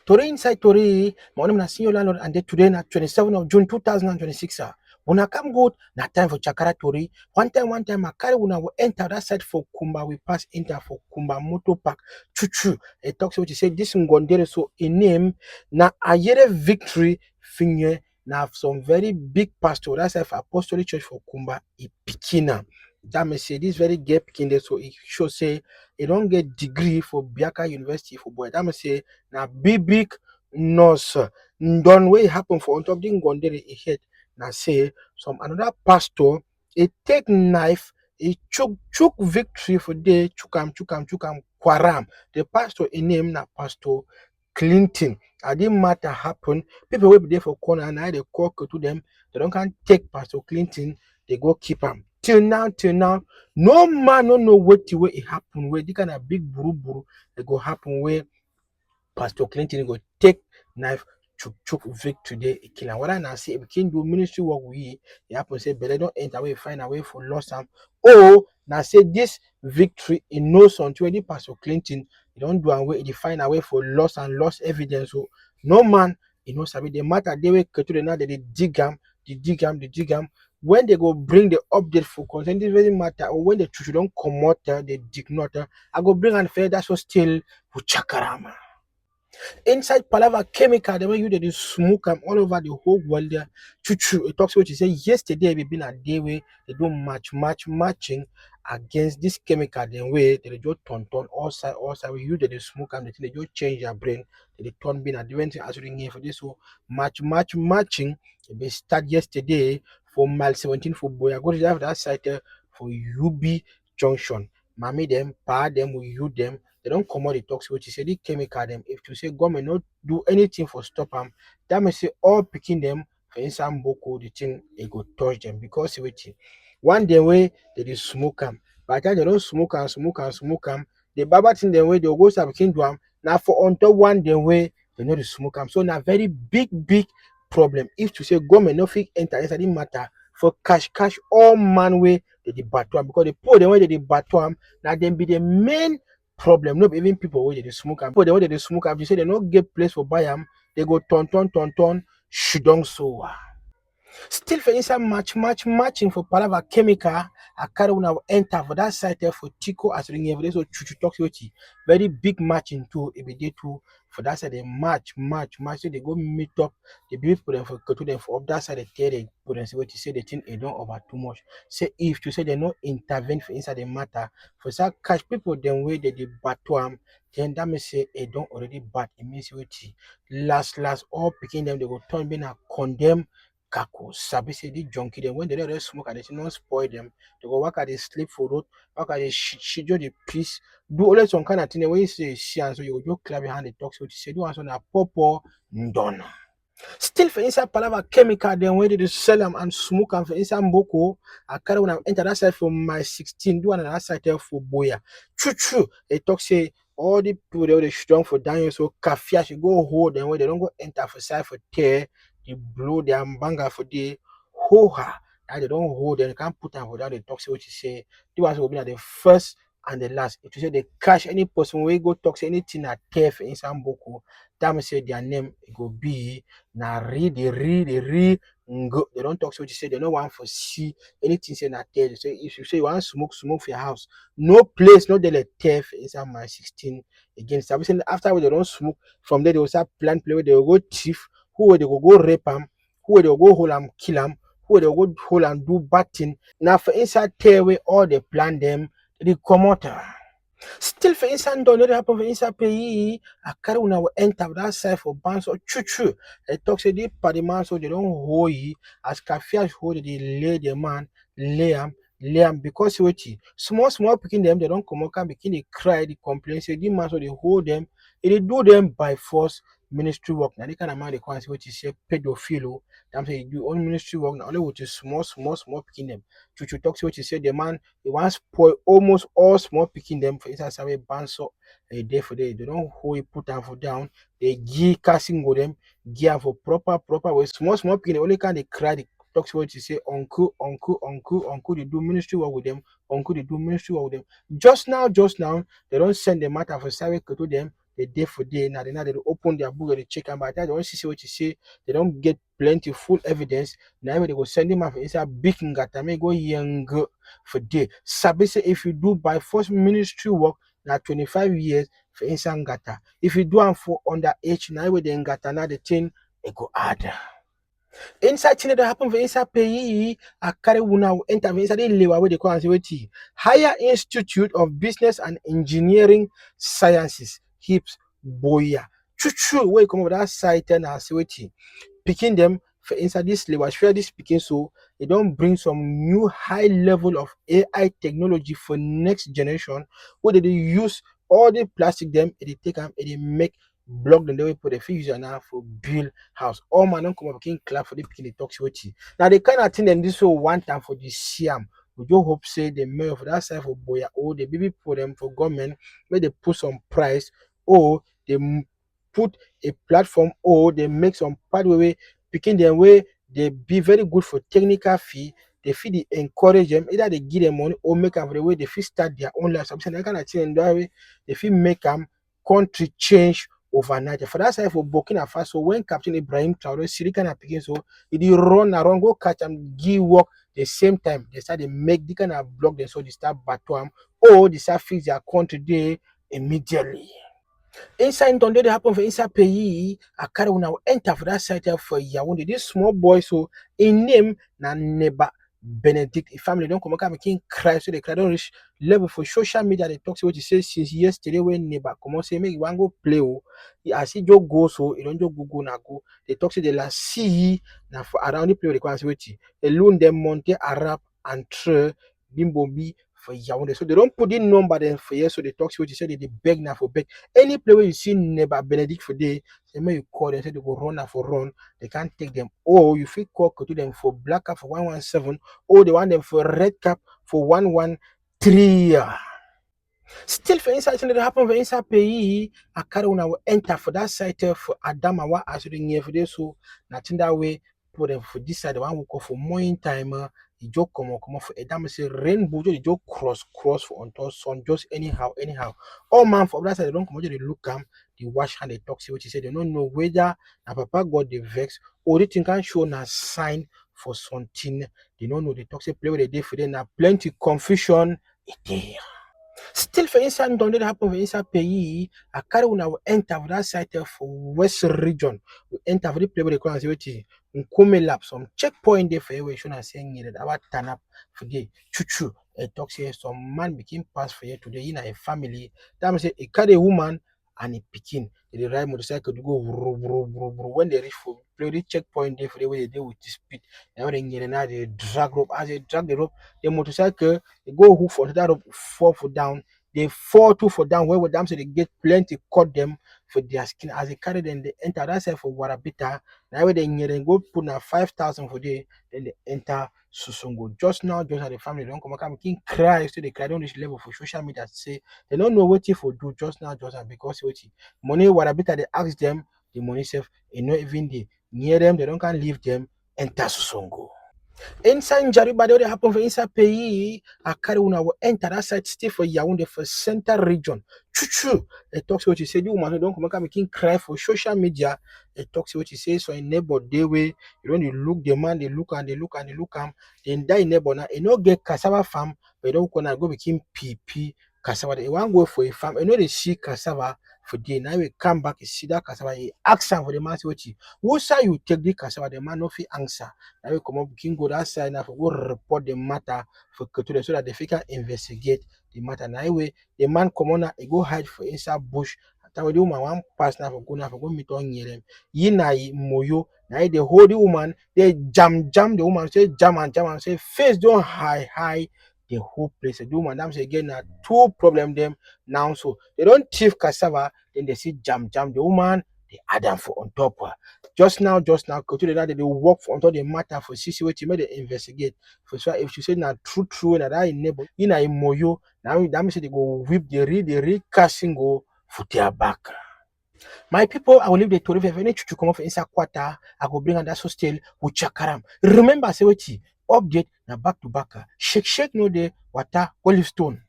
Tori inside Tori, my name is Senior Landlord, and today na 27th of June 2026. When I come good, na time for Chakara Tori. One time, I carry when I will enter that side for Kumba. We pass enter for Kumba Moto Park. Chuchu. It talks what you say. This Ngondere so a name na Ayere Victory Finye. Now some very big pastor. That's for Apostolic Church for Kumba. Ipikina. That may say this very gay pikin there, so it should say it don't get degree for Biaka University for boy. That may say na big nurse done way happen for on top the Ngondere he hit na say some another pastor he take knife he chook victory for day chukam kwaram. The pastor in name na Pastor Clinton. I didn't matter happen. People will be there for corner and I they call to them. They don't can take Pastor Clinton. They go keep him. Till now, no man no know what the way it happen. Where they kind of big buru they go happen where Pastor Clinton go take knife chook Vic today a kill. And what I say, if we can do ministry work we happen say, but they don't enter away, find a way for lost them. Oh, now say this victory in no son to any Pastor Clinton, you don't do away, you find a way for lost evidence. So no man, you know, sabi the matter they will to the now they dig them. When they go bring the update for content, it doesn't matter. Or when the truth don't come out, they dig not. I go bring and fair that's what still chakarama. Inside Palava Chemical, the way you did smoke them all over the whole world there. Chuchu, it talks what you say yesterday we been a day where they do matching against this chemical the way they just turn all side we use the smoke and they just change their brain. They turn being a different thing as here for this so matching. They start yesterday for mile 17 for boy. I go to that site for UB junction. Mommy them, pa them, we use them. They don't come out the talks which is say the chemical them. If you say government not do anything for stop them, that may say all picking them for instance boko the thing it go touch them because which one day way they dey smoke them. By the time they don't smoke them, the baba thing the way they go start picking to them. Now for on top one day way they know the smoke them. So now very big problem. If to say government no fit enter inside the matter for cash all man way they battle because the poor the way they battle them now them be the main problem. No be even people where they smoke am. People the way they smoke am, you say they no get place for buy am, they go turn, she don't so. Still for inside matching for Palava Chemical, I carry when I will enter for that site there for Tico as ring every day. So Chuchu talks with you. Very big matching too, if they too for that side they match. So they go meet up the people them for go to them for up that side they tell they put them say what you say they think it don't over too much. Say if you say they no intervene for inside the matter for some catch people them way they battle am, then that means say it don't already bad. It means what last all picking them they go turn being a condemn Kako, sabi say the junkie them when they don't smoke and they not spoil them. They go work at the sleep for road, work at the schedule the piece, do always some kind of thing. When you say see and so you go just clap your hand and talk so you say do one so na popo done. Still for inside Palava Chemical, then when they sell them and smoke them for inside Mboko, I carry when I enter that side for my 16, do another side there for Boya. True. They talk say all the people they strong for Daniel so cafe should go hold them when they don't go enter for side for tear, they blow their banga for the ho-ha. Now they don't hold them, they can't put them for that. They talk say what you say. The ones will be at the first and the last. If you say they cash any person when you go talk say anything at tear for inside Mboko, that means say their name it go be na read ngo. They don't talk so what you say they no want for see anything say na tell. So if you say you want smoke for your house, no place, no they let theft inside my 16 again. So after they don't smoke, from there they will start plan play where they will go thief, who will they go rape them, who will they go hold them, kill them, who will they go hold and do bad thing. Now for inside tear away all they plan them, they come out. Still for inside don't know happen for inside pay. I carry when I will enter that side for bands or choo. They talk say they party man so they don't hold ye as cafe hold they lay the man, lay am because what small picking them they don't come out can begin they cry, they complain, say the man so they hold them, they do them by force ministry work. Now they kind of man they can't say what you say pedophile. Them say you do all ministry work now only with small picking them. Chuchu talk say what you say the man they want spoil almost all small picking them for instance have a banso a day for day. They don't hold it put them for down. They give casting with them, give for proper way. Small picking they only can they cry they talk say what you say uncle they do ministry work with them, uncle they do ministry work with them. Just now they don't send the matter for Sawe to them. the day for day. Now they open their book and they check and by the time they want to see what you say, they don't get plenty full evidence. Now they go send him off inside big ngata may go young for day. Sabi say if you do by force ministry work now 25 years for inside ngata. If you do am for under age now with the ngata now the thing it go add. Inside thing that happen for inside pay I carry una enter for inside the lewa where they call and say wait Higher Institute of Business and Engineering Sciences HIPS Boya. Chuchu where you come over that site and I say wait picking them for inside this lewa share this picking so they don't bring some new high level of AI technology for next generation where they use all the plastic them and they take them and they make block them, they will put a fusion now for build house. All man don't come up king clap for the picking talk with you. Now they kind of thing them this so one time for the Siam. We do hope say the mayor for that side for boya or the baby for them for government where they put some price or they put a platform or they make some pathway picking them way they be very good for technical fee. They feel they encourage them either they give them money or make them for the way they feel start their own life. Something that kind of thing that way they feel make them country change overnight. For that side for Burkina Faso, when Captain Ibrahim Traore Siri kind of picking so he run around, go catch and give work the same time. They start they make the kind of block them so they start battle or they start fix their country day immediately. Inside Tondo they happen for inside pays a carry una enter for that site for Yaoundé. This small boy so in name na neighbor Benedict. If family don't come and making cry so they cry don't reach level for social media. They talk to what you say since yesterday when neighbor come on say make you want go play oh. As he just go so you don't just go na go. They talk to the last see now for around the play they can say they loan them monte Arab and tre bimbo B for Yaoundé. So they don't put in number then for years so they talk to what you say they beg now for beg. Any play where you see neighbor Benedict for day, they may you call them say they go run for run, they can't take them. Or you feel call to them for black cap for 117, or they want them for red cap for 113. Still for inside thing that happen for inside pay I carry una will enter for that site for Adamawa as you near for this so nothing that way put them for this side the one will go for morning time you just come up for a damn say rainbow you just cross for on top sun just anyhow all man for that side they don't come out they look they wash hand they talk see what you say they don't know whether na papa got the vex or they think can show na sign for something they don't know they talk say play with the day for them na plenty confusion it there. Still for inside don't let happen for inside pays I carry una will enter for that site for west region we enter for the play with the crown say wetin Nkome lap some checkpoint there for you should not saying that our turn up for the chuchu talk say some man became pass for you today in a family that means say a carry woman and a pikin they ride motorcycle to go when they reach for play the checkpoint there for the way they deal with the speed now they drag rope as they drag the rope the motorcycle they go hook for that rope fall for down they fall two for down where with them so they get plenty cut them for their skin as they carry them they enter that side for Warabita now when they go put na 5,000 for day then they enter Susongo just now just as the family don't come and king cry so they cry don't reach level for social media say they don't know what if for do just now just because what money Warabita they ask them the money self you know even they near them they don't can leave them enter Susongo. Inside Jariba, they happen for inside pays. I carry una will enter that side stay for Yaoundé for center region. Chuchu. It talks what you say. The woman who don't come making cry for social media. It talks what you say. So in neighbor they way you don't look the man they look and they look and they look then die neighbor now. You know get cassava farm, but don't gonna go become PP cassava. They want go for a farm. You know they see cassava for day. Now we come back, you see that cassava. You ask them for the man say what you. Who say you take the cassava? The man no fit answer. Now we come up, king go that side now for go report the matter for Koture so that they can investigate the matter. Now anyway, the man come on now, he go hide for inside bush. That way the woman one pass now for go meet on them. Yi na yi moyo. Now the hold the woman, they jam the woman, say jam and say face don't high the whole place. The woman them say again now two problem them now so they don't thief cassava, then they see jam the woman, they add them for on top. Just now, go to the that they work for until the matter for CC what you made they investigate. For sure, if you say na true, and that in neighbor, in a moyo, now that means they go whip the real casting go for their back. My people, I will leave the story if any to come off inside quarter, I go bring and that's so still with chakaram. Remember, say what update na back to back. Shake no day, water, olive stone.